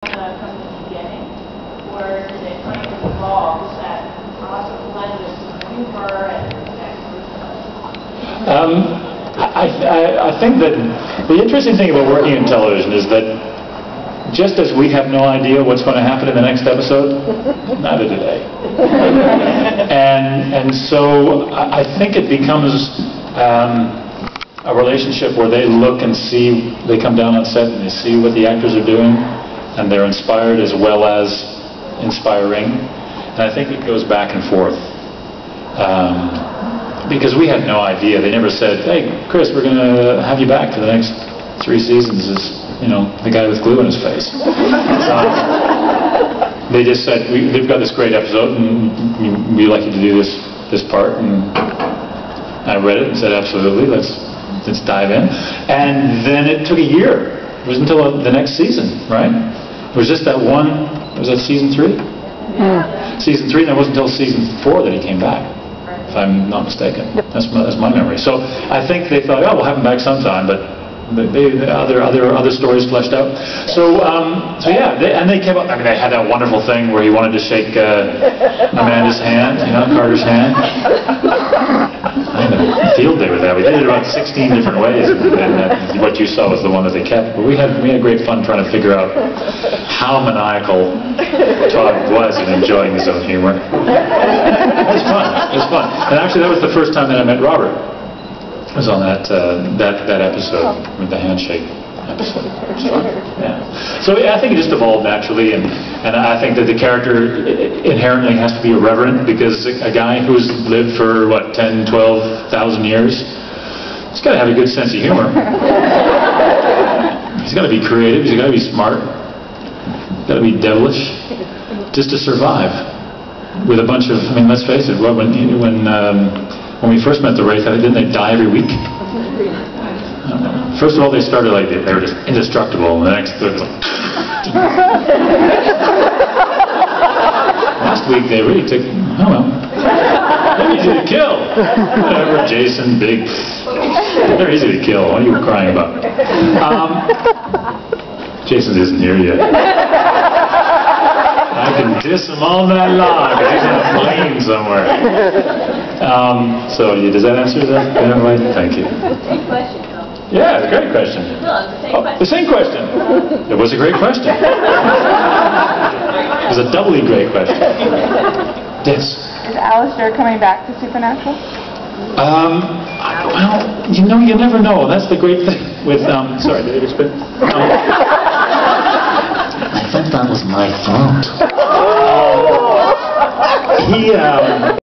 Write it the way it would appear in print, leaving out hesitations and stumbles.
From the beginning, or did it kind of evolve that awesome blend of humor and I think that the interesting thing about working in television is that just as we have no idea what's going to happen in the next episode, neither do they. And so I think it becomes a relationship where they look and see, they come down on set and they see what the actors are doing, and they're inspired as well as inspiring. And I think it goes back and forth. Because we had no idea. They never said, "Hey, Chris, we're going to have you back for the next 3 seasons as, you know, the guy with glue in his face." They just said, "They've got this great episode, and we'd like you to do this part." And I read it and said, "Absolutely, let's dive in." And then it took a year. It was until the next season, right? It was just that one. Was that season 3? Yeah. Season 3, and it wasn't until season 4 that he came back, if I'm not mistaken. Yep. That's my memory. So I think they thought, "Oh, we'll have him back sometime," but other stories fleshed out. So yeah, they came up. I mean, they had that wonderful thing where he wanted to shake Amanda's hand, you know, Carter's hand. I had a field day with that. We did it about 16 different ways, and what you saw was the one that they kept. But we had great fun trying to figure out how maniacal Todd was in enjoying his own humor. It was fun. It was fun. And actually, that was the first time that I met Robert. It was on that episode with the handshake episode. Yeah. So yeah, I think it just evolved naturally, and I think that the character inherently has to be irreverent, because a guy who's lived for what, 10, 12,000 years, he's got to have a good sense of humor. He's got to be creative. He's got to be smart. He's got to be devilish, just to survive with a bunch of. I mean, let's face it. When we first met the Wraith, didn't they die every week? First of all, they started like they were just indestructible, and the next they're like. Last week they really took. Oh well, they're easy to kill. Whatever, Jason, big. They're easy to kill. What are you crying about? Jason isn't here yet. I can diss him all night long because he's on a plane somewhere. So, does that answer that? Thank you. Same question, though. Yeah, it's a great question. No, it's the same question. The same question. It was a great question. It was a doubly great question. Yes. Is Alistair coming back to Supernatural? Well, you know, you never know. That's the great thing with, sorry, did I just spit? I thought that was my fault.